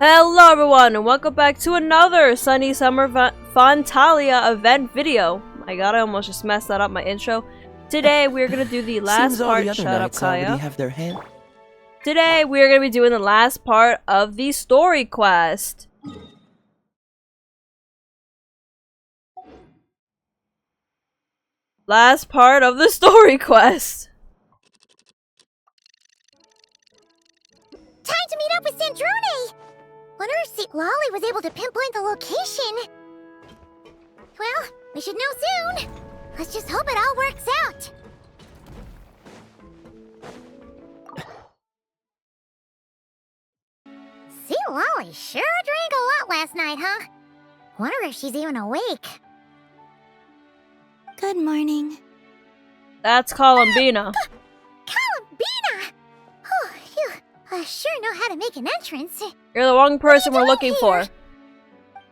Hello everyone, and welcome back to another Sunny Summer Fontinalia event video. My god, I almost just messed that up, my intro. Today, we're gonna do the last Seems all part- the other Shut up, knights already Kaya. have their hand. Today, we're gonna be doing the last part of the story quest. Last part of the story quest. Time to meet up with Sandrone! Wonder if Citlali was able to pinpoint the location. Well, we should know soon. Let's just hope it all works out. Citlali sure drank a lot last night, huh? Wonder if she's even awake. Good morning. That's Columbina. Columbina! Oh, you sure know how to make an entrance. You're the wrong person we're looking for.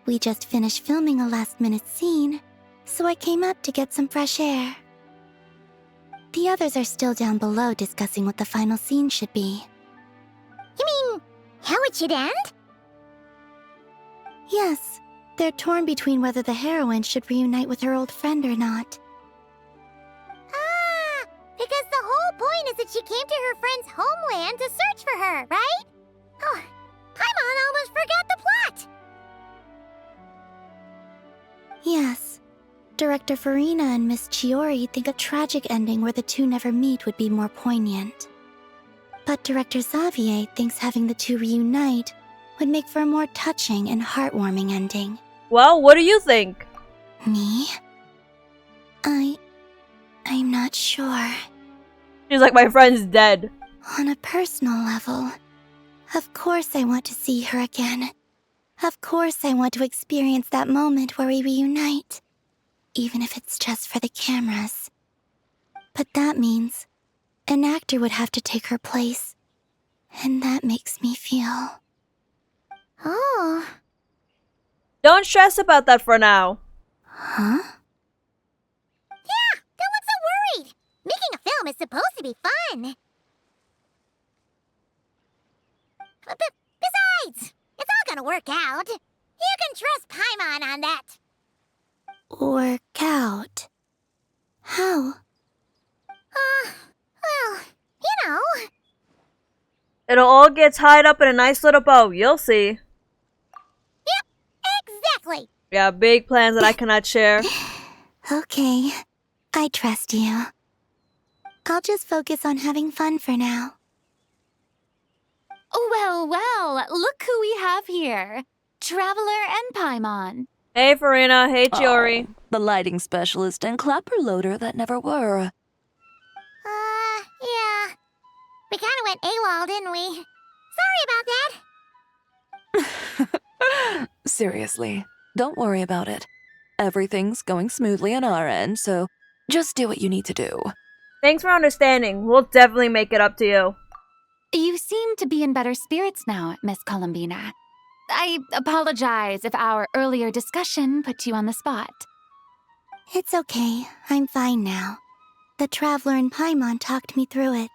We just finished filming a last-minute scene, so I came up to get some fresh air. The others are still down below discussing what the final scene should be. You mean, how it should end? Yes. They're torn between whether the heroine should reunite with her old friend or not. Ah! Because the whole point is that she came to her friend's homeland to search for her, right? Oh, Paimon almost forgot the plot! Yes. Director Farina and Miss Chiori think a tragic ending where the two never meet would be more poignant. But Director Xavier thinks having the two reunite would make for a more touching and heartwarming ending. Well, what do you think? Me? I'm not sure. She's like, my friend's dead. On a personal level, of course I want to see her again. Of course I want to experience that moment where we reunite, even if it's just for the cameras. But that means an actor would have to take her place, and that makes me feel... Oh. Don't stress about that for now. Huh? Yeah, don't look so worried. Making a film is supposed to be fun. But besides, it's all gonna work out. You can trust Paimon on that. Work out? How? Well, you know. It'll all get tied up in a nice little bow, you'll see. Exactly. Yeah, big plans that I cannot share. Okay, I trust you. I'll just focus on having fun for now. Well, look who we have here. Traveler and Paimon. Hey Farina, hey Chiori. Oh, the lighting specialist and clapper loader that never were. Yeah. We kinda went AWOL, didn't we? Sorry about that. Seriously, don't worry about it. Everything's going smoothly on our end, so just do what you need to do. Thanks for understanding. We'll definitely make it up to you. You seem to be in better spirits now, Miss Columbina. I apologize if our earlier discussion put you on the spot. It's okay. I'm fine now. The Traveler and Paimon talked me through it.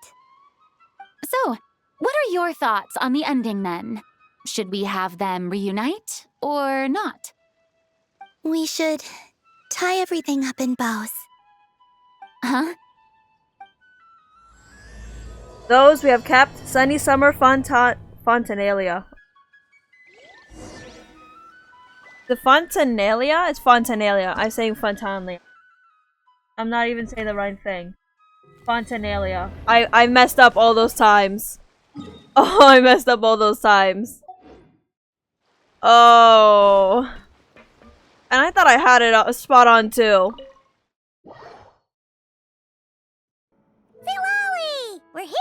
So, what are your thoughts on the ending then? Should we have them reunite or not? We should tie everything up in bows. Huh? Those we have kept Sunny Summer Fontinalia. The Fontinalia? It's Fontinalia. I'm saying Fontanalia. I'm not even saying the right thing. Fontinalia. I messed up all those times. Oh, I messed up all those times. Oh. And I thought I had it spot on too. Citlali! We're here!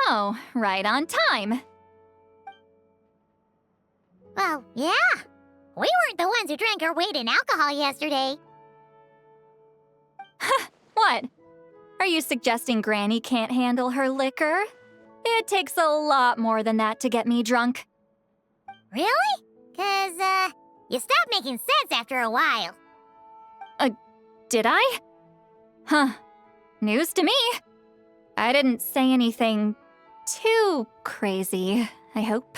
Oh, right on time. Well, yeah. We weren't the ones who drank our weight in alcohol yesterday. What? Are you suggesting Granny can't handle her liquor? It takes a lot more than that to get me drunk. Really? 'Cause, you stopped making sense after a while. Did I? Huh. News to me. I didn't say anything too crazy, I hope.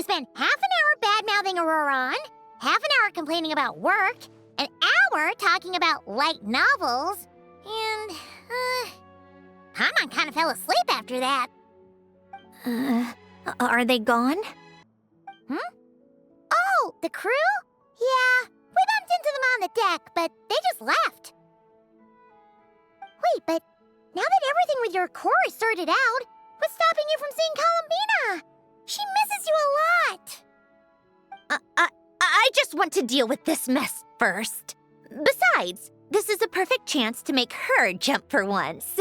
spent half an hour bad-mouthing Auroron, half an hour complaining about work, an hour talking about light novels, and, Paimon kind of fell asleep after that. Are they gone? Oh, the crew? Yeah, we bumped into them on the deck, but they just left. Wait, but now that everything with your core is sorted out, what's stopping you from seeing Columbina? She misses you a lot. I just want to deal with this mess first. Besides, this is a perfect chance to make her jump for once.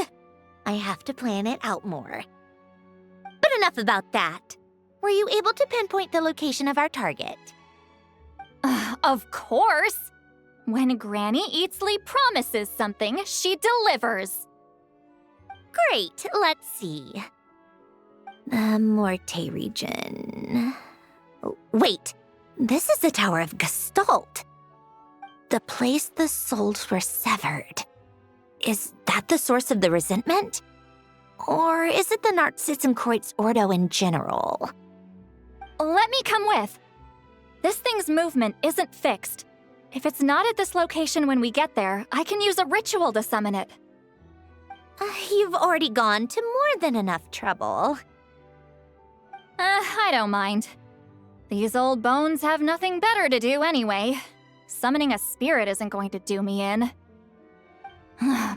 I have to plan it out more. But enough about that. Were you able to pinpoint the location of our target? Of course! When Granny Eatsley promises something, she delivers. Great, let's see. The Morte region. Wait, this is the Tower of Gestalt. The place the souls were severed. Is that the source of the resentment? Or is it the Narzissenkreuk Ordo in general? Let me come with. This thing's movement isn't fixed. If it's not at this location when we get there, I can use a ritual to summon it. You've already gone to more than enough trouble. I don't mind. These old bones have nothing better to do anyway. Summoning a spirit isn't going to do me in.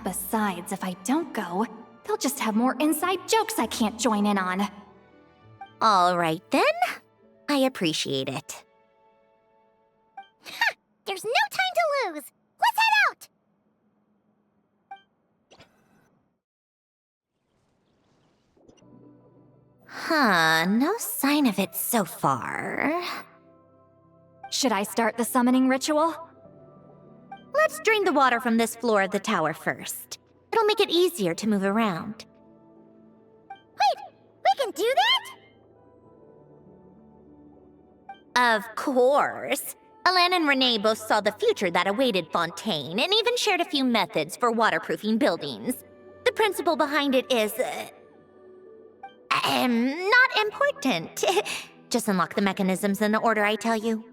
Besides, if I don't go, they'll just have more inside jokes I can't join in on. All right then. I appreciate it. There's no time to lose. Let's head out. No sign of it so far. Should I start the summoning ritual? Let's drain the water from this floor of the tower first. It'll make it easier to move around. Wait, we can do that? Of course. Ailain and Renee both saw the future that awaited Fontaine and even shared a few methods for waterproofing buildings. The principle behind it is... not important. Just unlock the mechanisms in the order I tell you.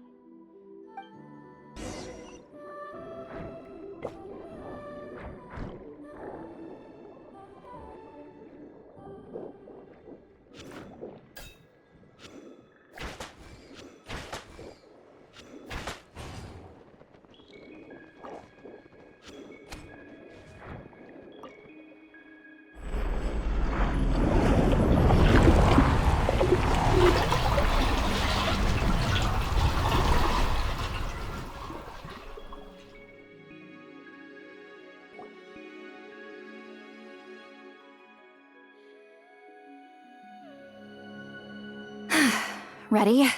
Ready?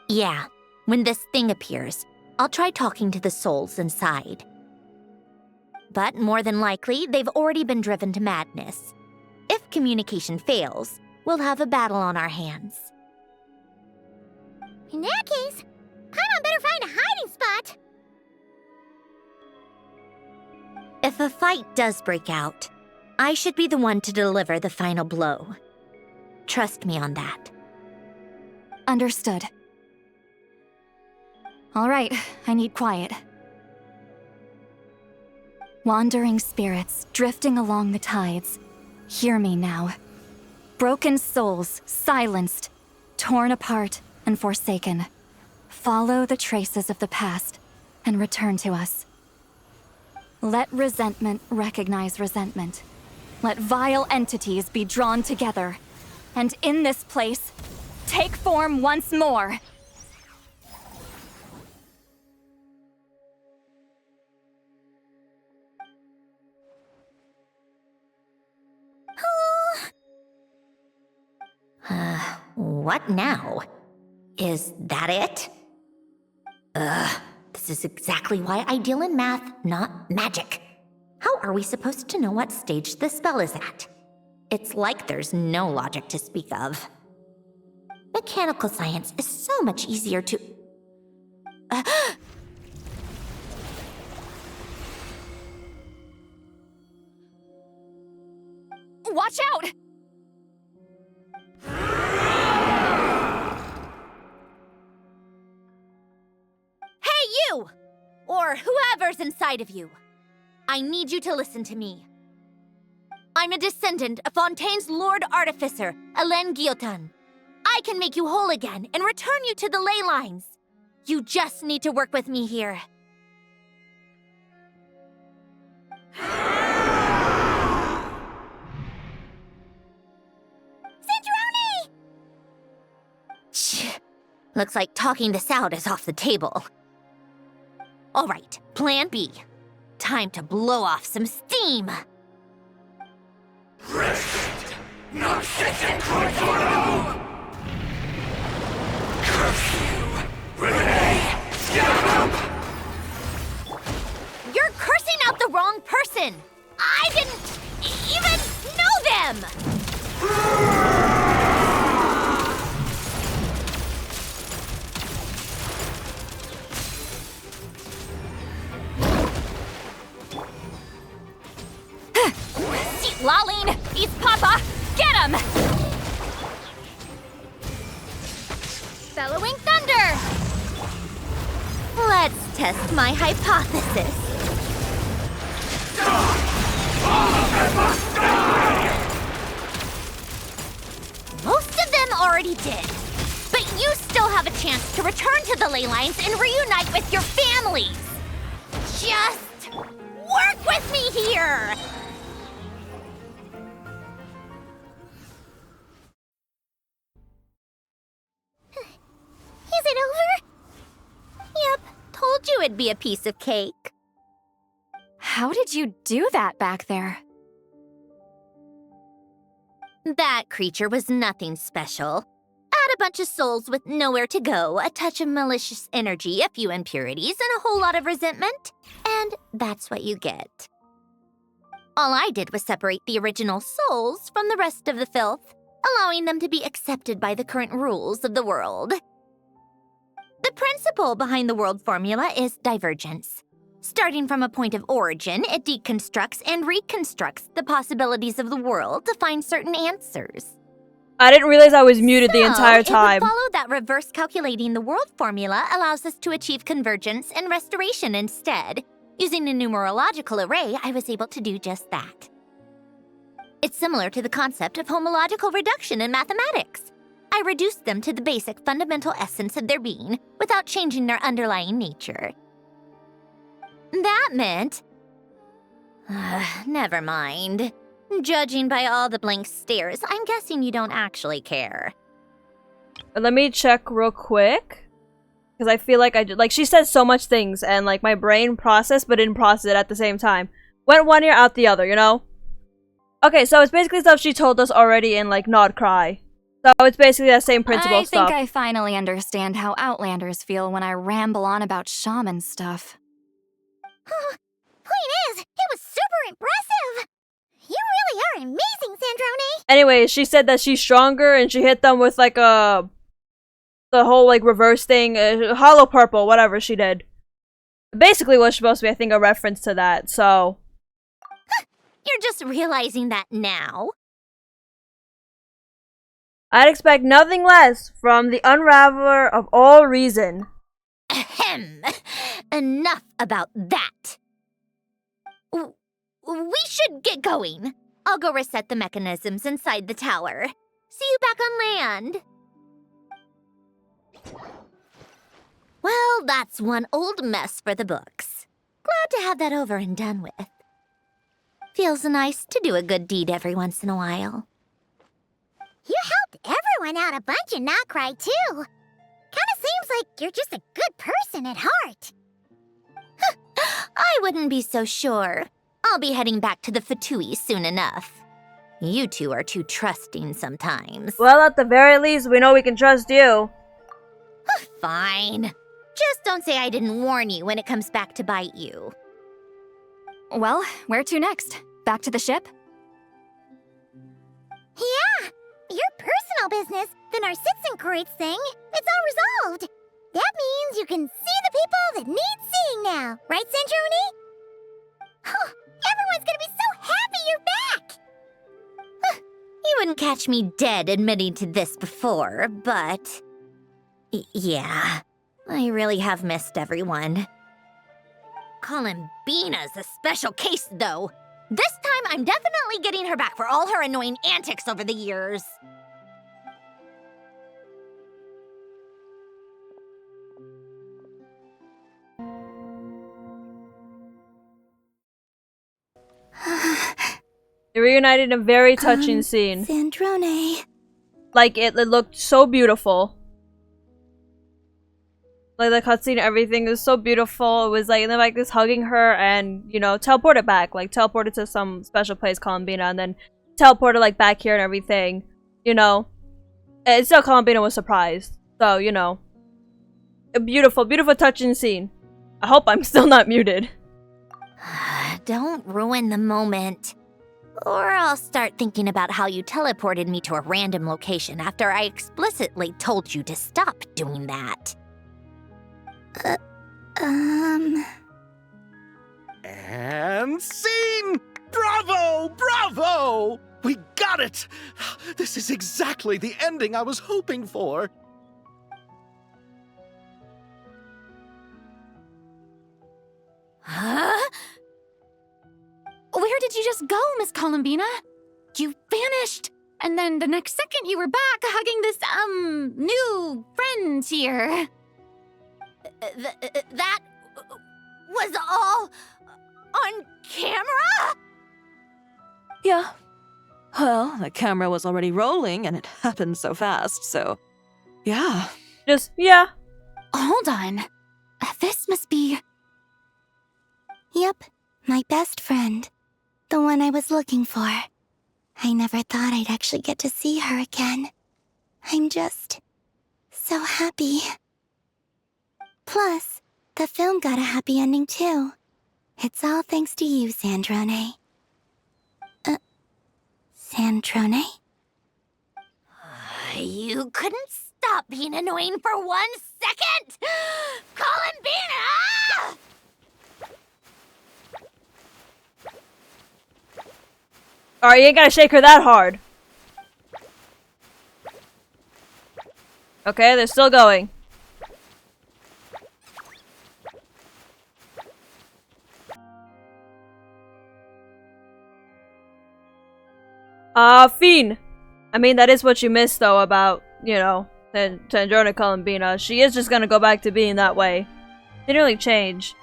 Yeah, when this thing appears, I'll try talking to the souls inside. But more than likely, they've already been driven to madness. If communication fails, we'll have a battle on our hands. In that case, Paimon better find a hiding spot. If a fight does break out, I should be the one to deliver the final blow. Trust me on that. Understood. All right, I need quiet. Wandering spirits drifting along the tides. Hear me now. Broken souls, silenced, torn apart, and forsaken. Follow the traces of the past and return to us. Let resentment recognize resentment. Let vile entities be drawn together. And in this place, take form once more. What now? Is that it? This is exactly why I deal in math, not magic. How are we supposed to know what stage the spell is at? It's like there's no logic to speak of. Mechanical science is so much easier to... Watch out! or whoever's inside of you. I need you to listen to me. I'm a descendant of Fontaine's Lord Artificer, Ailain. I can make you whole again and return you to the ley lines. You just need to work with me here. Sandrone! Looks like talking this out is off the table. All right, plan B. Time to blow off some steam. Narzissenkreuk Ordo! Curse you! Renee! You're cursing out the wrong person! I didn't even know them! Citlali! He's Papa! Get him! Bellowing thunder! Let's test my hypothesis. Most of them already did. But you still have a chance to return to the ley lines and reunite with your families. Just work with me here! Is it over? Yep, told you it'd be a piece of cake. How did you do that back there? That creature was nothing special. Add a bunch of souls with nowhere to go, a touch of malicious energy, a few impurities, and a whole lot of resentment, and that's what you get. All I did was separate the original souls from the rest of the filth, allowing them to be accepted by the current rules of the world. The principle behind the world formula is divergence. Starting from a point of origin, it deconstructs and reconstructs the possibilities of the world to find certain answers. I didn't realize I was muted the entire time. It would follow that reverse calculating the world formula allows us to achieve convergence and restoration instead. Using a numerological array, I was able to do just that. It's similar to the concept of homological reduction in mathematics. I reduced them to the basic fundamental essence of their being without changing their underlying nature. That meant... never mind. Judging by all the blank stares, I'm guessing you don't actually care. Let me check real quick. Because I feel like I did. Like, she said so much things, and like my brain processed but didn't process it at the same time. Went one ear, out the other, you know? Okay, so it's basically stuff she told us already in like Nod Cry. So it's basically that same principle stuff. I think I finally understand how Outlanders feel when I ramble on about shaman stuff. Point is, it was super impressive! You really are amazing, Sandrone! Anyway, she said that she's stronger and she hit them with like the whole like reverse thing, hollow purple, whatever she did. Basically was supposed to be, I think, a reference to that, so... You're just realizing that now? I'd expect nothing less from the unraveler of all reason. Ahem. Enough about that. We should get going. I'll go reset the mechanisms inside the tower. See you back on land. Well, that's one old mess for the books. Glad to have that over and done with. Feels nice to do a good deed every once in a while. You helped everyone out a bunch and not cry too. Kinda seems like you're just a good person at heart. I wouldn't be so sure. I'll be heading back to the Fatui soon enough. You two are too trusting sometimes. Well, at the very least, we know we can trust you. Fine. Just don't say I didn't warn you when it comes back to bite you. Well, where to next? Back to the ship? Yeah, your personal business, the Narzissenkreuk thing, it's all resolved. That means you can see the people that need seeing now, right, Sandrone? Oh, everyone's gonna be so happy you're back! You wouldn't catch me dead admitting to this before, but... yeah, I really have missed everyone. Columbina's a special case, though. This time, I'm definitely getting her back for all her annoying antics over the years. They reunited in a very touching scene. Sandrone. Like, it looked so beautiful. Like, the cutscene, everything was so beautiful. It was like, and then like this hugging her and, you know, teleported back. Like, teleported to some special place, Columbina, and then teleported, like, back here and everything. You know? And still, Columbina was surprised. So, you know. A beautiful, beautiful touching scene. I hope I'm still not muted. Don't ruin the moment. Or I'll start thinking about how you teleported me to a random location after I explicitly told you to stop doing that. And scene! Bravo! Bravo! We got it! This is exactly the ending I was hoping for. Huh? Where did you just go, Miss Columbina? You vanished! And then the next second you were back hugging this, new friend here. That was all on camera? Yeah. Well, the camera was already rolling and it happened so fast, so... Yeah. Just, yeah. Hold on. This must be... Yep, my best friend. The one I was looking for. I never thought I'd actually get to see her again. I'm just... so happy. Plus, the film got a happy ending too. It's all thanks to you, Sandrone. Sandrone? You couldn't stop being annoying for 1 second? Columbina! Alright, you ain't gotta shake her that hard. Okay, they're still going. Fiend! I mean, that is what you missed, though, about, you know, Sandrone Columbina. She is just gonna go back to being that way. Didn't really change.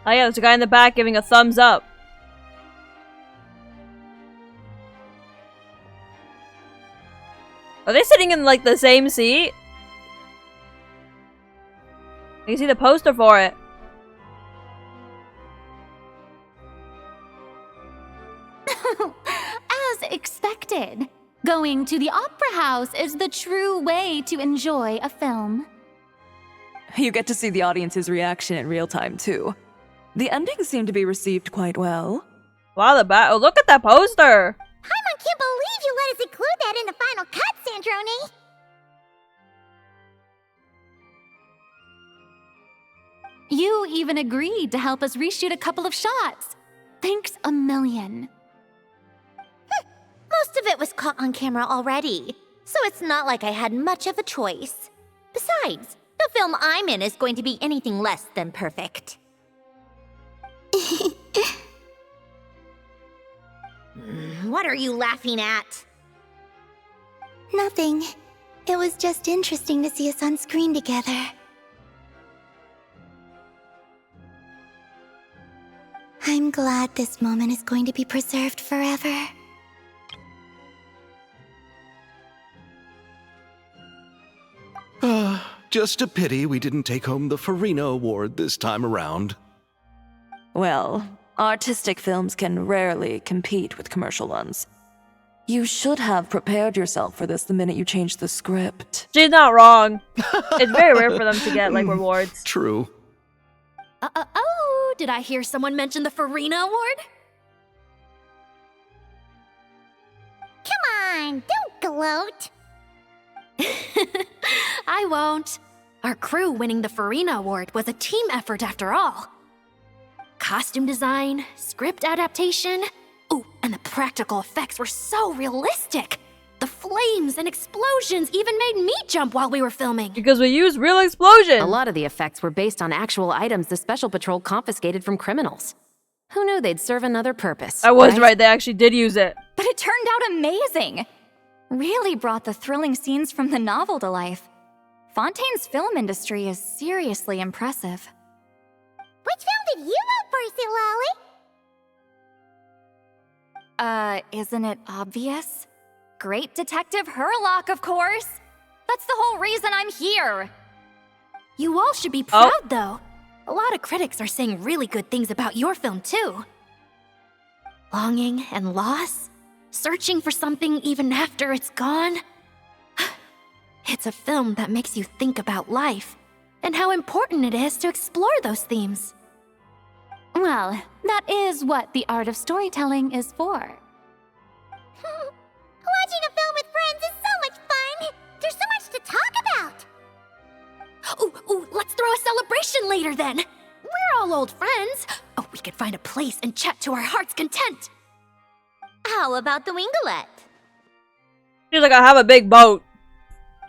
Oh yeah, there's a guy in the back giving a thumbs up. Are they sitting in, like, the same seat? You can see the poster for it. As expected, going to the opera house is the true way to enjoy a film. You get to see the audience's reaction in real time, too. The ending seemed to be received quite well. Wow, the bat. Oh, look at that poster! Paimon can't believe you let us include that in the final cut, Sandrone! You even agreed to help us reshoot a couple of shots. Thanks a million. Most of it was caught on camera already, so it's not like I had much of a choice. Besides, the film I'm in is going to be anything less than perfect. What are you laughing at? Nothing. It was just interesting to see us on screen together. I'm glad this moment is going to be preserved forever. Just a pity we didn't take home the Farina Award this time around. Well, artistic films can rarely compete with commercial ones. You should have prepared yourself for this the minute you changed the script. She's not wrong. It's very rare for them to get, like, rewards. True. Oh, did I hear someone mention the Farina Award? Come on, don't gloat! I won't. Our crew winning the Farina Award was a team effort after all. Costume design, script adaptation. Ooh, and the practical effects were so realistic. The flames and explosions even made me jump while we were filming. Because we used real explosion. A lot of the effects were based on actual items the Special Patrol confiscated from criminals. Who knew they'd serve another purpose? I was right, they actually did use it. But it turned out amazing! Really brought the thrilling scenes from the novel to life. Fontaine's film industry is seriously impressive. Which film did you vote for, Citlali? Isn't it obvious? Great Detective Herlock, of course! That's the whole reason I'm here! You all should be proud, though. A lot of critics are saying really good things about your film, too. Longing and loss? Searching for something even after it's gone? It's a film that makes you think about life, and how important it is to explore those themes. Well, that is what the art of storytelling is for. Watching a film with friends is so much fun! There's so much to talk about! Ooh, let's throw a celebration later then! We're all old friends! Oh, we could find a place and chat to our heart's content! How about the wingalet? She's like, I have a big boat.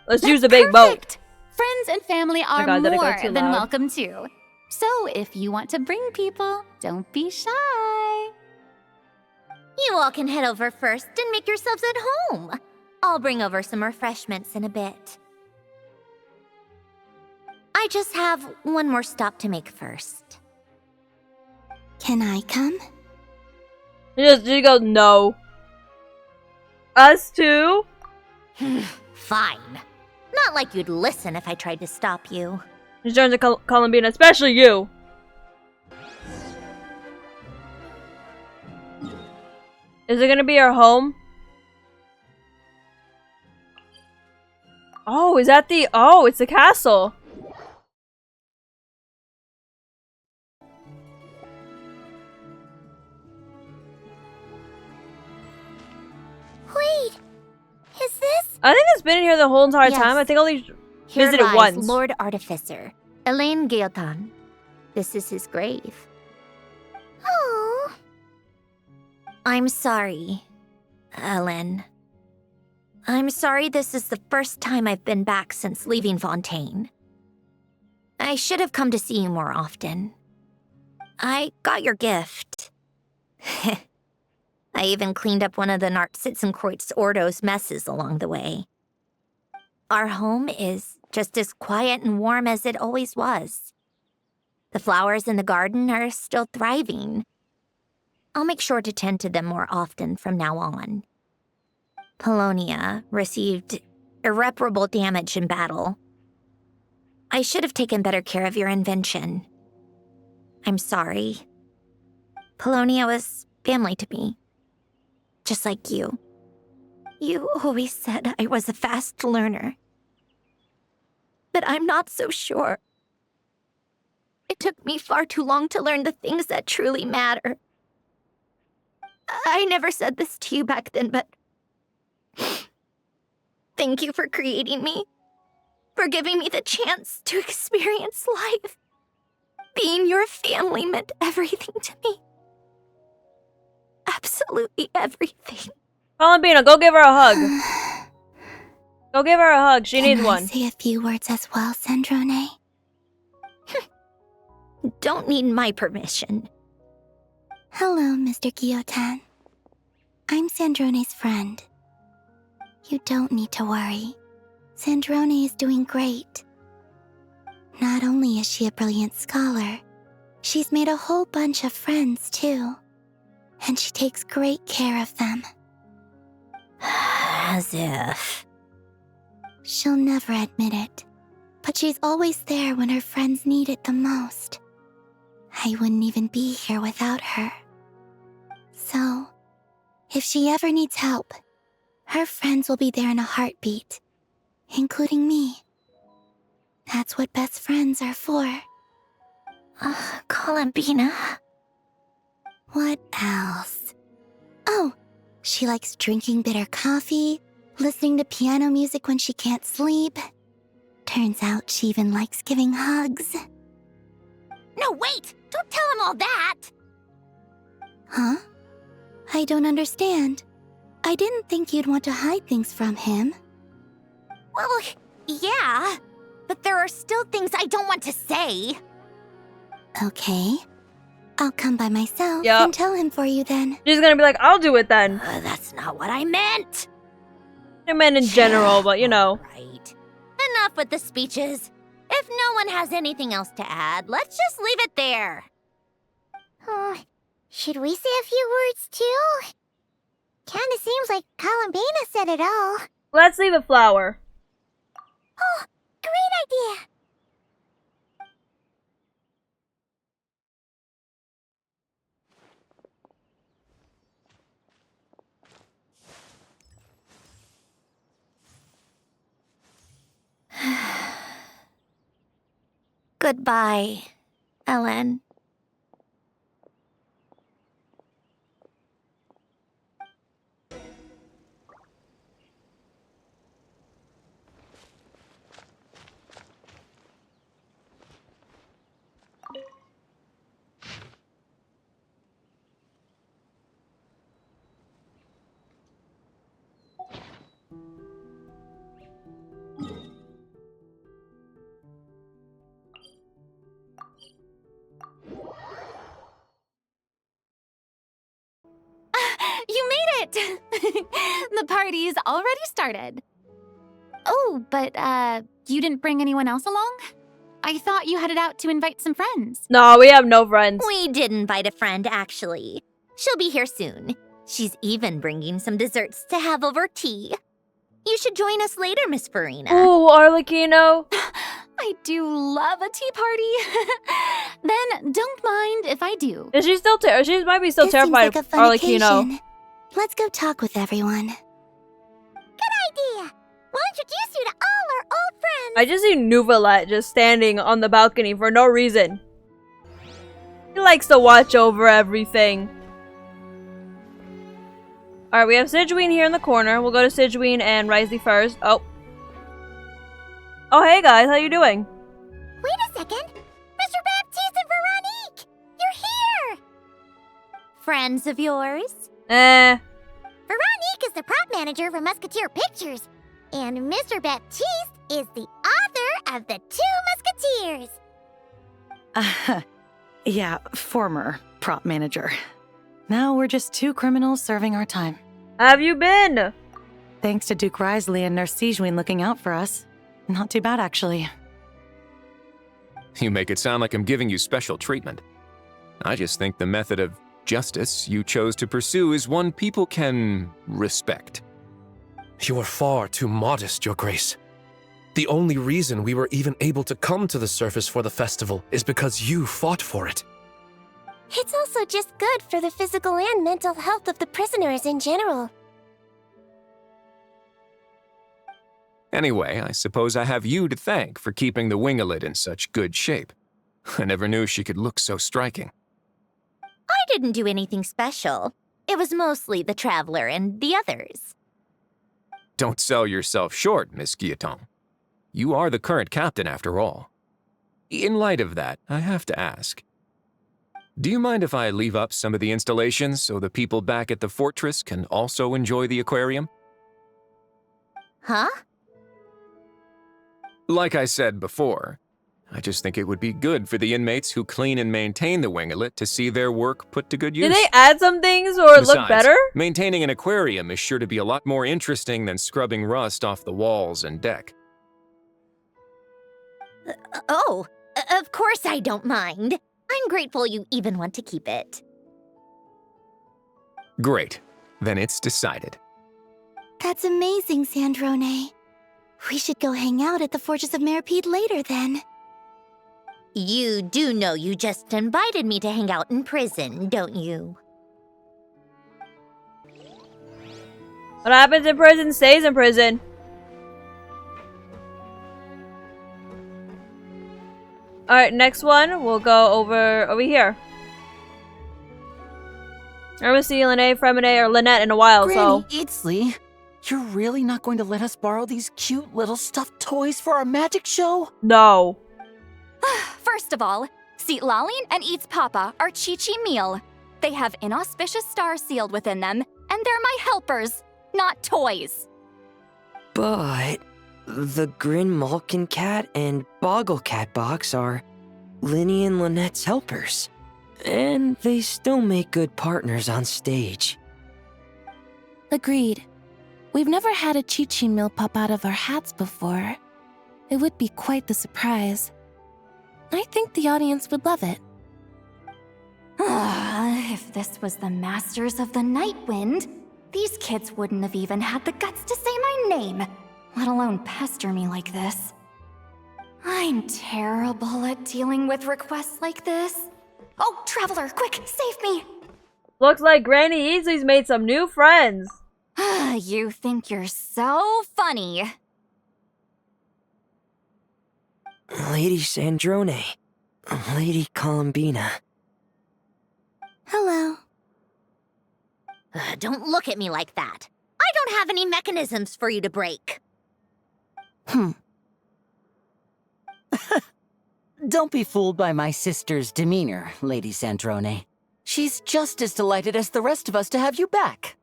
Let's use the big boat. Friends and family are God, did I go more too than loud? welcome too. So if you want to bring people, don't be shy. You all can head over first and make yourselves at home. I'll bring over some refreshments in a bit. I just have one more stop to make first. Can I come? She goes, no. Us too? Fine. Not like you'd listen if I tried to stop you. She turns to Columbina, especially you. Is it gonna be our home? Oh, is that the... Oh, it's the castle. Wait, is this? I think it's been in here the whole entire time. I think I only Here visited lies once. Lord Artificer, Ailain Guillotin. This is his grave. Oh. I'm sorry, Ailain. I'm sorry this is the first time I've been back since leaving Fontaine. I should have come to see you more often. I got your gift. I even cleaned up one of the Narzissenkreuk Ordo's messes along the way. Our home is just as quiet and warm as it always was. The flowers in the garden are still thriving. I'll make sure to tend to them more often from now on. Polonia received irreparable damage in battle. I should have taken better care of your invention. I'm sorry. Polonia was family to me. Just like you. You always said I was a fast learner. But I'm not so sure. It took me far too long to learn the things that truly matter. I never said this to you back then, but... Thank you for creating me. For giving me the chance to experience life. Being your family meant everything to me. Absolutely everything. Columbina, go give her a hug. Go give her a hug. She needs one. Can I say a few words as well, Sandrone? Don't need my permission. Hello, Mr. Guillotin. I'm Sandrone's friend. You don't need to worry. Sandrone is doing great. Not only is she a brilliant scholar, she's made a whole bunch of friends, too. And she takes great care of them. As if... She'll never admit it, but she's always there when her friends need it the most. I wouldn't even be here without her. So, if she ever needs help, her friends will be there in a heartbeat, including me. That's what best friends are for. Columbina. What else? Oh, she likes drinking bitter coffee, listening to piano music when she can't sleep. Turns out she even likes giving hugs. No, wait! Don't tell him all that! Huh? I don't understand. I didn't think you'd want to hide things from him. Well, yeah, but there are still things I don't want to say. Okay. I'll come by myself Yup. and tell him for you then. She's gonna be like, I'll do it then. That's not what I meant. I meant in general, but you know. Right. Enough with the speeches. If no one has anything else to add, let's just leave it there. Should we say a few words too? Kinda seems like Columbina said it all. Let's leave a flower. Oh, great idea! Goodbye, Ellen. You made it! The party's already started. Oh, but, you didn't bring anyone else along? I thought you headed out to invite some friends. No, we have no friends. We did invite a friend, actually. She'll be here soon. She's even bringing some desserts to have over tea. You should join us later, Miss Farina. Ooh, Arlecchino. I do love a tea party. Then don't mind if I do. Is she still she might be still This seems terrified like a of fun Arlecchino. occasion. Let's go talk with everyone. Good idea! We'll introduce you to all our old friends! I just see Nouvelette just standing on the balcony for no reason. He likes to watch over everything. Alright, we have Sidgeween here in the corner. We'll go to Sidgeween and Risley first. Oh, hey guys, how you doing? Wait a second! Mr. Baptiste and Veronique! You're here! Friends of yours? Veronique is the prop manager for Musketeer Pictures, and Mr. Baptiste is the author of The Two Musketeers. Yeah, former prop manager. Now we're just two criminals serving our time. How have you been? Thanks to Duke Risley and Nurse Sidgeween looking out for us. Not too bad, actually. You make it sound like I'm giving you special treatment. I just think the method of justice you chose to pursue is one people can respect. You are far too modest, Your Grace. The only reason we were even able to come to the surface for the festival is because you fought for it. It's also just good for the physical and mental health of the prisoners in general. Anyway, I suppose I have you to thank for keeping the wingalet in such good shape. I never knew she could look so striking. I didn't do anything special. It was mostly the Traveler and the others. Don't sell yourself short, Miss Guillotin. You are the current captain, after all. In light of that, I have to ask. Do you mind if I leave up some of the installations so the people back at the fortress can also enjoy the aquarium? Huh? Like I said before, I just think it would be good for the inmates who clean and maintain the wingalet to see their work put to good use. Did they add some things or Besides, look better? Maintaining an aquarium is sure to be a lot more interesting than scrubbing rust off the walls and deck. Of course I don't mind. I'm grateful you even want to keep it. Great. Then it's decided. That's amazing, Sandrone. We should go hang out at the Fortress of Meripede later then. You do know you just invited me to hang out in prison, don't you? What happens in prison stays in prison. Alright, next one, we'll go over here. I haven't seen Lene, Fremine, or Lynette in a while, Granny Itzley, you're really not going to let us borrow these cute little stuffed toys for our magic show? No. First of all, Citlali and Eats Papa are Chi-Chi meal. They have inauspicious stars sealed within them, and they're my helpers. not toys. But the Grin Malkin Cat and Boggle Cat box are Linny and Lynette's helpers. And they still make good partners on stage. Agreed. We've never had a Chi-Chi meal pop out of our hats before. It would be quite the surprise. I think the audience would love it. If this was the Masters of the Night Wind, these kids wouldn't have even had the guts to say my name, let alone pester me like this. I'm terrible at dealing with requests like this. Oh, Traveler, quick, save me! Looks like Granny Easley's made some new friends. You think you're so funny. Lady Sandrone, Lady Columbina. Hello. Don't look at me like that. I don't have any mechanisms for you to break. Don't be fooled by my sister's demeanor, Lady Sandrone. She's just as delighted as the rest of us to have you back.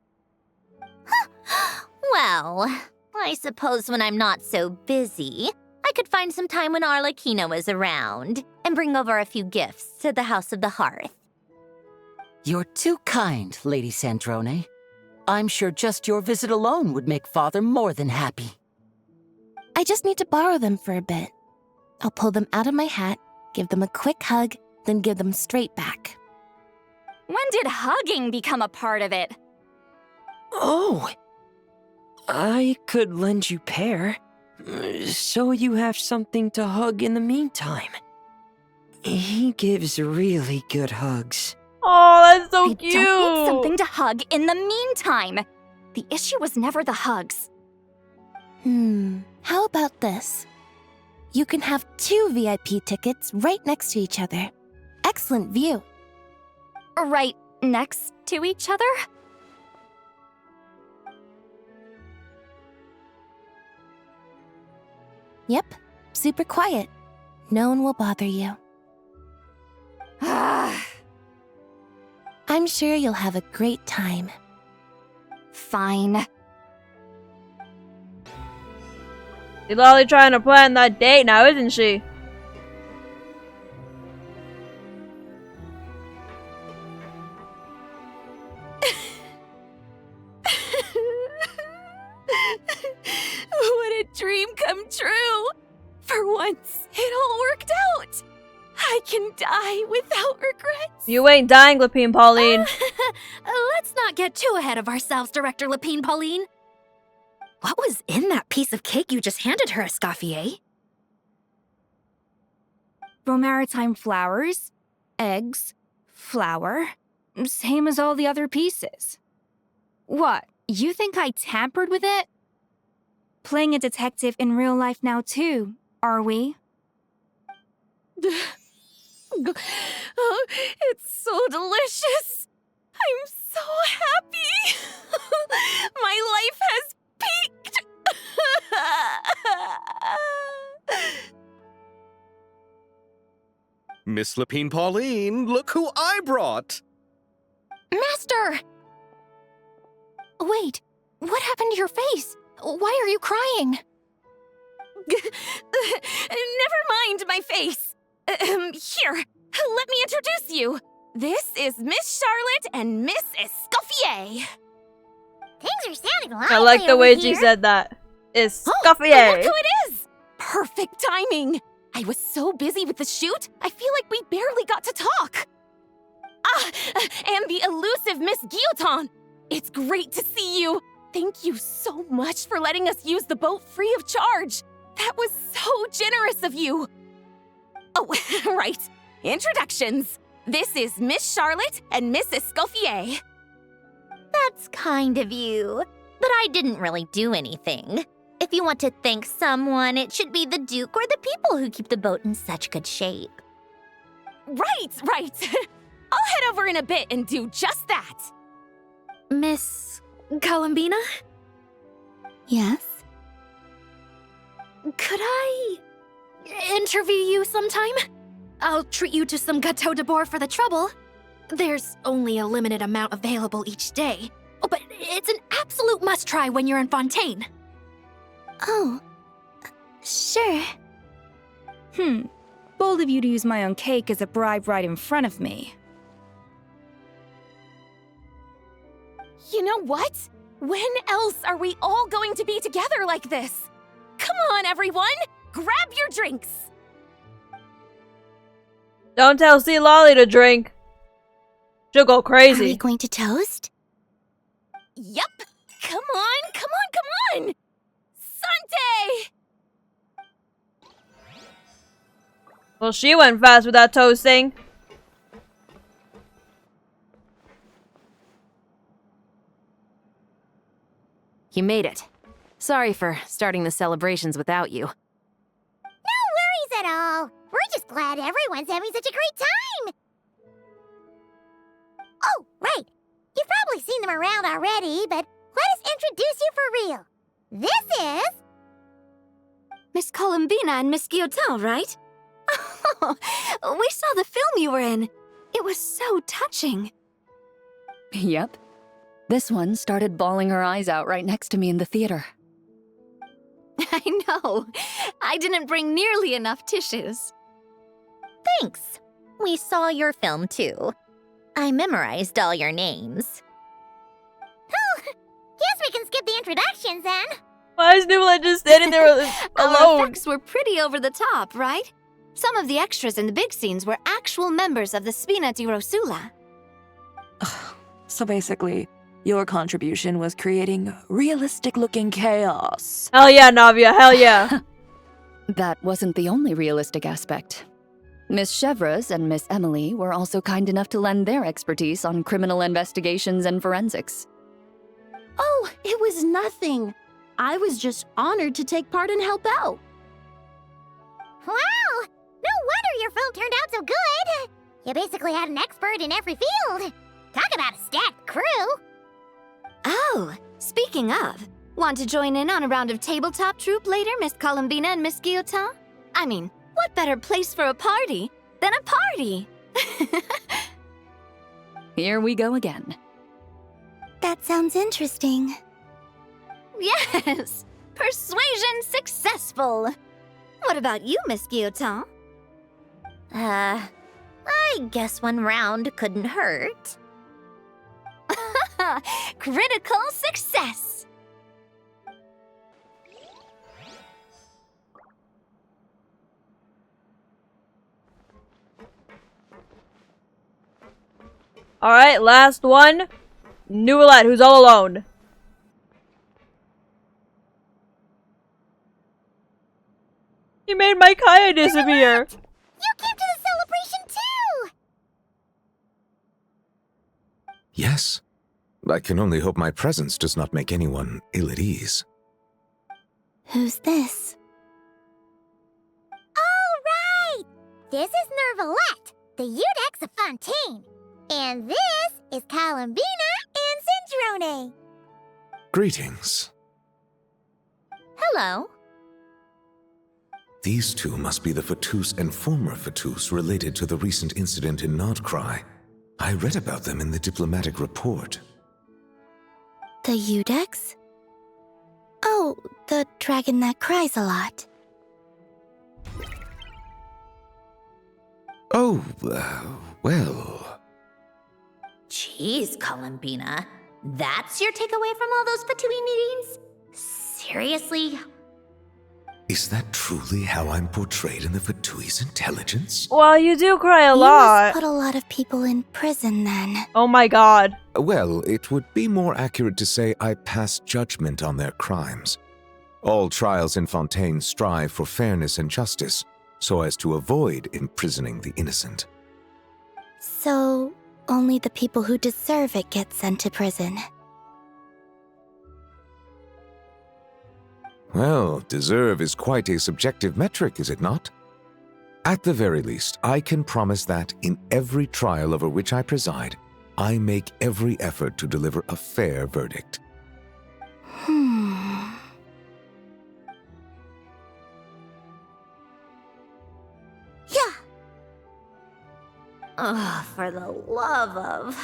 Well, I suppose when I'm not so busy, I could find some time when Arlecchino is around and bring over a few gifts to the House of the Hearth. You're too kind, Lady Sandrone. I'm sure just your visit alone would make Father more than happy. I just need to borrow them for a bit. I'll pull them out of my hat, give them a quick hug, then give them straight back. When did hugging become a part of it? Oh! I could lend you pair, so you have something to hug in the meantime. He gives really good hugs. Oh, that's so cute! I don't need something to hug in the meantime. The issue was never the hugs. How about this? You can have 2 VIP tickets right next to each other. Excellent view. Right next to each other? Yep, super quiet. No one will bother you. I'm sure you'll have a great time. Fine. Citlali trying to plan that date now, isn't she? What a dream come true! For once, it all worked out! I can die without regrets! You ain't dying, Lapine Pauline. Let's not get too ahead of ourselves, Director Lapine Pauline. What was in that piece of cake you just handed her, Escoffier? Bromaritime flowers, eggs, flour, same as all the other pieces. What, you think I tampered with it? Playing a detective in real life now too, are we? Oh, it's so delicious! I'm so happy! My life has peaked! Miss Lapine Pauline, look who I brought! Master! Wait, what happened to your face? Why are you crying? Never mind my face. Here, let me introduce you. This is Miss Charlotte and Miss Escoffier. Things are sounding lively I like the over way here. she said that. Escoffier. Oh, look who it is! Perfect timing. I was so busy with the shoot, I feel like we barely got to talk. And the elusive Miss Guillotin. It's great to see you. Thank you so much for letting us use the boat free of charge. That was so generous of you. Oh, right. Introductions. This is Miss Charlotte and Miss Escoffier. That's kind of you, but I didn't really do anything. If you want to thank someone, it should be the Duke or the people who keep the boat in such good shape. Right. I'll head over in a bit and do just that. Miss Columbina? Yes? Could I interview you sometime? I'll treat you to some gâteau de bord for the trouble. There's only a limited amount available each day. Oh, but it's an absolute must-try when you're in Fontaine. Oh, sure. Bold of you to use my own cake as a bribe right in front of me. You know what? When else are we all going to be together like this? Come on, everyone! Grab your drinks! Don't tell Citlali to drink. She'll go crazy. Are we going to toast? Yep! Come on, come on, come on! Sante! Well, she went fast with that toasting. You made it. Sorry for starting the celebrations without you. No worries at all. We're just glad everyone's having such a great time. Oh, right. You've probably seen them around already, but let us introduce you for real. This is... Miss Columbina and Miss Guillotin, right? Oh, we saw the film you were in. It was so touching. Yep. This one started bawling her eyes out right next to me in the theater. I know. I didn't bring nearly enough tissues. Thanks. We saw your film too. I memorized all your names. Oh, guess we can skip the introductions then. Why is Nubla just standing there alone? Our effects were pretty over the top, right? Some of the extras in the big scenes were actual members of the Pt.3. So basically, your contribution was creating realistic-looking chaos. Hell yeah, Navia, hell yeah. That wasn't the only realistic aspect. Miss Chevres and Miss Emily were also kind enough to lend their expertise on criminal investigations and forensics. Oh, it was nothing. I was just honored to take part and help out. Wow! No wonder your film turned out so good. You basically had an expert in every field. Talk about a stacked crew. Oh, speaking of, want to join in on a round of tabletop troupe later, Miss Columbina and Miss Guillotin? I mean, what better place for a party than a party? Here we go again. That sounds interesting. Yes! Persuasion successful! What about you, Miss Guillotin? I guess one round couldn't hurt. Critical success! Alright, last one. Nubla, who's all alone. You made my Kaya disappear. You came to the celebration too! Yes. I can only hope my presence does not make anyone ill at ease. Who's this? All right! This is Nervalette, the Udex of Fontaine. And this is Columbina and Sandrone. Greetings. Hello. These two must be the Fatus and former Fatus related to the recent incident in Nodcry. I read about them in the diplomatic report. The Udex? Oh, the dragon that cries a lot. Oh, well... Jeez, Columbina. That's your takeaway from all those Fatui meetings? Seriously? Is that truly how I'm portrayed in the Fatui's intelligence? Well, you do cry a You lot. must put a lot of people in prison then. Oh my god. Well, it would be more accurate to say I pass judgment on their crimes. All trials in Fontaine strive for fairness and justice, so as to avoid imprisoning the innocent. So, only the people who deserve it get sent to prison. Well, deserve is quite a subjective metric, is it not? At the very least, I can promise that in every trial over which I preside, I make every effort to deliver a fair verdict. Oh, for the love of...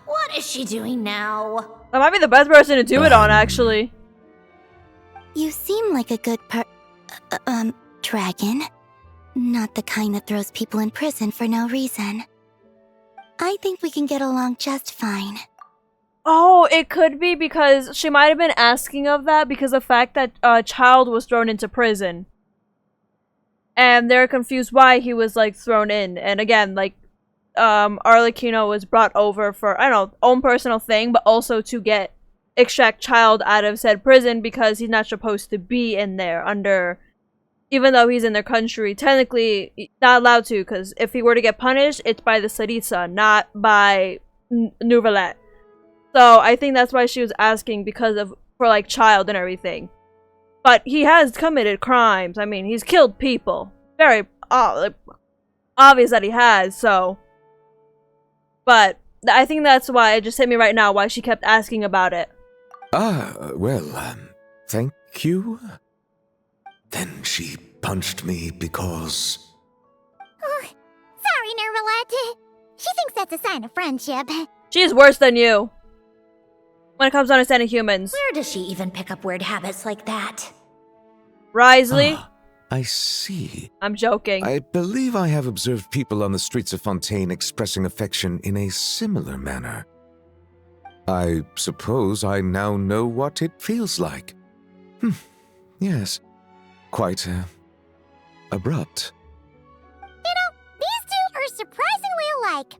What What is she doing now? That might be the best person to do it on, actually. You seem like a good dragon. Not the kind that throws people in prison for no reason. I think we can get along just fine. Oh, it could be because she might have been asking of that because of the fact that a child was thrown into prison. And they're confused why he was, like, thrown in. And again, like, Arlecchino was brought over for, I don't know, own personal thing, but also to extract child out of said prison because he's not supposed to be in there under, even though he's in their country, technically not allowed to, because if he were to get punished, it's by the Tsaritsa, not by Nouvelet. So I think that's why she was asking for like child and everything. But he has committed crimes. I mean, he's killed people. Very obvious that he has, so. But I think that's why it just hit me right now, why she kept asking about it. Thank you. Then she punched me because... Oh, sorry, Nervalette. She thinks that's a sign of friendship. She is worse than you. When it comes to understanding humans. Where does she even pick up weird habits like that? Risley? I see. I'm joking. I believe I have observed people on the streets of Fontaine expressing affection in a similar manner. I suppose I now know what it feels like. Yes. Quite, abrupt. You know, these two are surprisingly alike.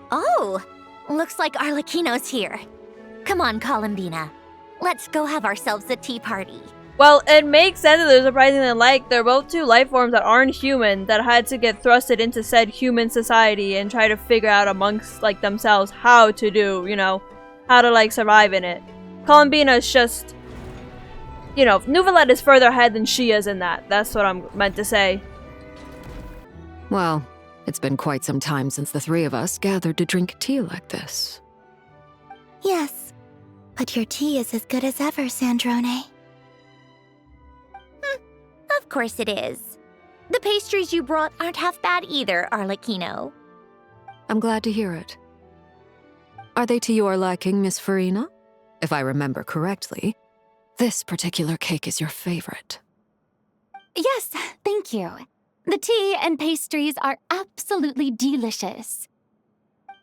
Oh, looks like Arlecchino's here. Come on, Columbina. Let's go have ourselves a tea party. Well, it makes sense that they're surprisingly alike. They're both two life forms that aren't human, that had to get thrusted into said human society and try to figure out amongst, like, themselves how to do, you know, how to, like, survive in it. Columbina is just, you know, Nouvelet is further ahead than she is in that. That's what I'm meant to say. Well, it's been quite some time since the three of us gathered to drink tea like this. Yes, but your tea is as good as ever, Sandrone. Of course it is. The pastries you brought aren't half bad either, Arlecchino. I'm glad to hear it. Are they to your liking, Miss Farina? If I remember correctly, this particular cake is your favorite. Yes, thank you. The tea and pastries are absolutely delicious.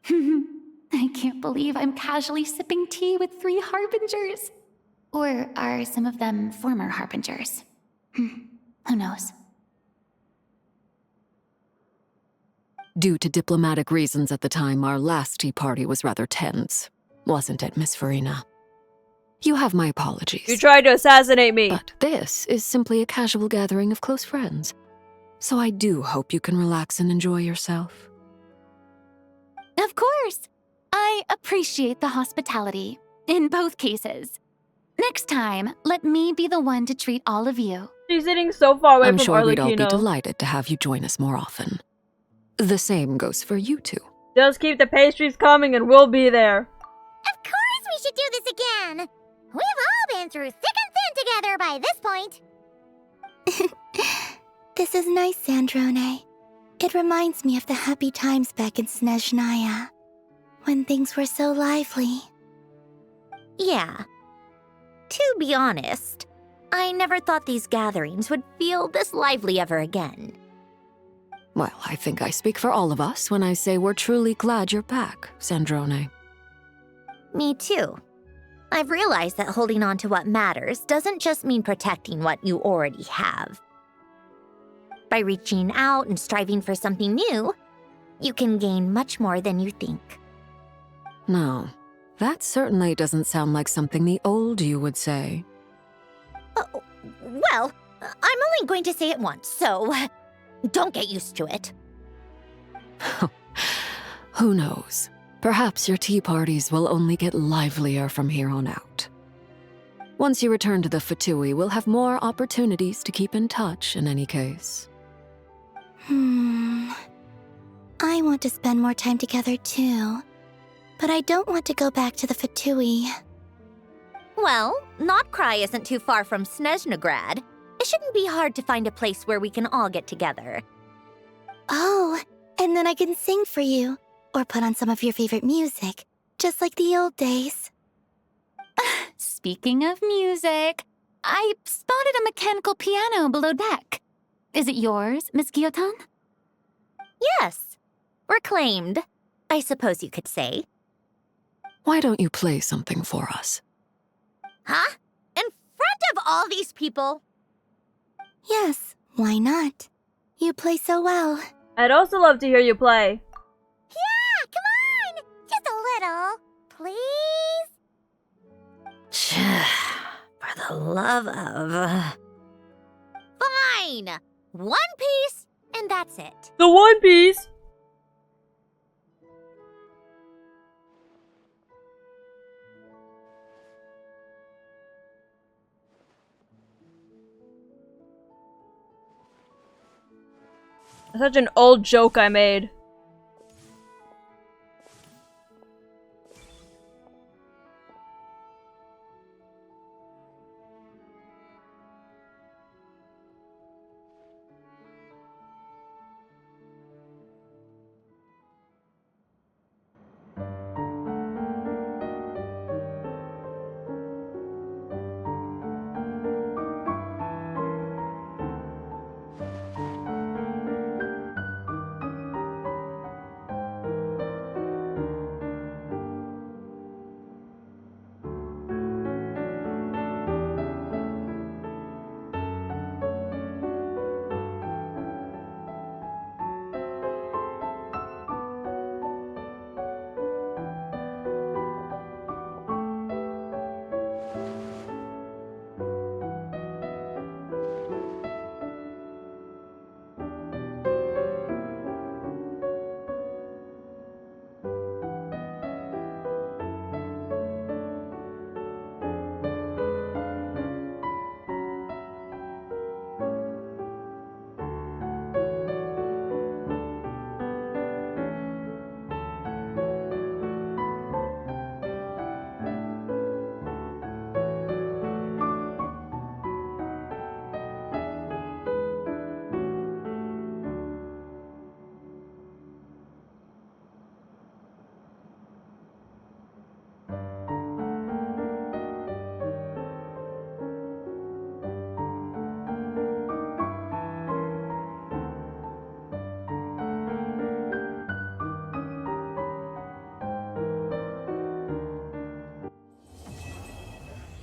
I can't believe I'm casually sipping tea with 3 harbingers. Or are some of them former harbingers? Who knows? Due to diplomatic reasons at the time, our last tea party was rather tense, wasn't it, Miss Farina? You have my apologies. You tried to assassinate me. But this is simply a casual gathering of close friends. So I do hope you can relax and enjoy yourself. Of course! I appreciate the hospitality, in both cases. Next time, let me be the one to treat all of you. She's sitting so far away I'm from sure Arlecchino. we'd all be delighted to have you join us more often. The same goes for you two. Just keep the pastries coming and we'll be there. Of course we should do this again! We've all been through thick and thin together by this point. This is nice, Sandrone. It reminds me of the happy times back in Snezhnaya, when things were so lively. Yeah. To be honest, I never thought these gatherings would feel this lively ever again. Well, I think I speak for all of us when I say we're truly glad you're back, Sandrone. Me too. I've realized that holding on to what matters doesn't just mean protecting what you already have. By reaching out and striving for something new, you can gain much more than you think. No, that certainly doesn't sound like something the old you would say. Well, I'm only going to say it once, so don't get used to it. Who knows? Perhaps your tea parties will only get livelier from here on out. Once you return to the Fatui, we'll have more opportunities to keep in touch in any case. I want to spend more time together too, but I don't want to go back to the Fatui. Well, Notcry isn't too far from Snezhnograd. It shouldn't be hard to find a place where we can all get together. Oh, and then I can sing for you, Or put on some of your favorite music, just like the old days. Speaking of music, I spotted a mechanical piano below deck. Is it yours, Miss Guillotin? Yes. Reclaimed, I suppose you could say. Why don't you play something for us? Huh? In front of all these people? Yes, why not? You play so well. I'd also love to hear you play. Yeah, come on! Just a little, please? For the love of... Fine! One piece, and that's it. The One Piece! Such an old joke I made.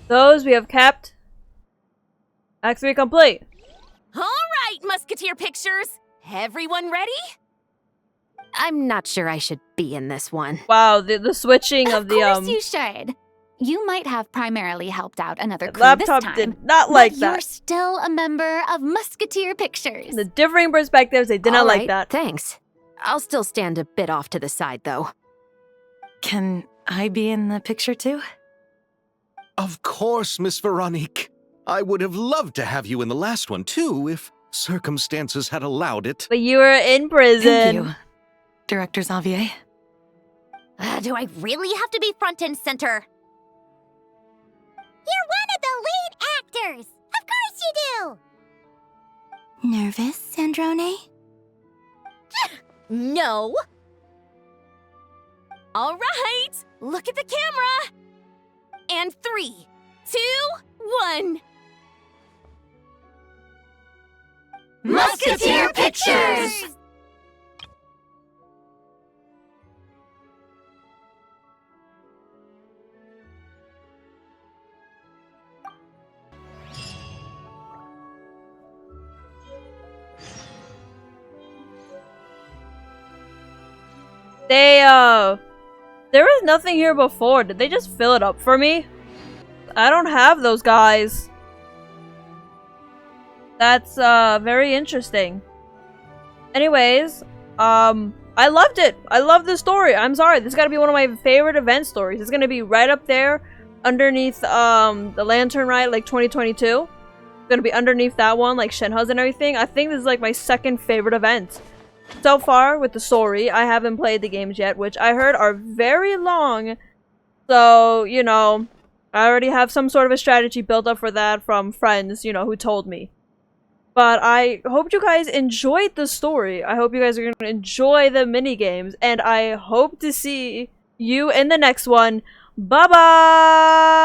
Those we have kept. Act 3 complete. All right, Musketeer Pictures. Everyone ready? I'm not sure I should be in this one. Wow, the switching of the Of course you should. You might have primarily helped out another crew laptop this time, did not like but that. You're still a member of Musketeer Pictures. The differing perspectives, they did not All like right, that. Thanks. I'll still stand a bit off to the side, though. Can I be in the picture too? Of course, Miss Veronique. I would have loved to have you in the last one, too, if circumstances had allowed it. But you were in prison. Thank you, Director Xavier. Do I really have to be front and center? You're one of the lead actors! Of course you do! Nervous, Sandrone? No. All right, look at the camera. And 3, 2, 1. Musketeer Pictures! There was nothing here before. Did they just fill it up for me? I don't have those guys. That's, very interesting. Anyways, I loved it. I love the story. I'm sorry. This is gotta be one of my favorite event stories. It's gonna be right up there underneath, the Lantern Ride, like, 2022. It's gonna be underneath that one, like, Shenhuz and everything. I think this is, like, my second favorite event. So far, with the story, I haven't played the games yet, which I heard are very long. So, you know, I already have some sort of a strategy built up for that from friends, you know, who told me. But I hope you guys enjoyed the story. I hope you guys are going to enjoy the mini games, and I hope to see you in the next one. Bye-bye!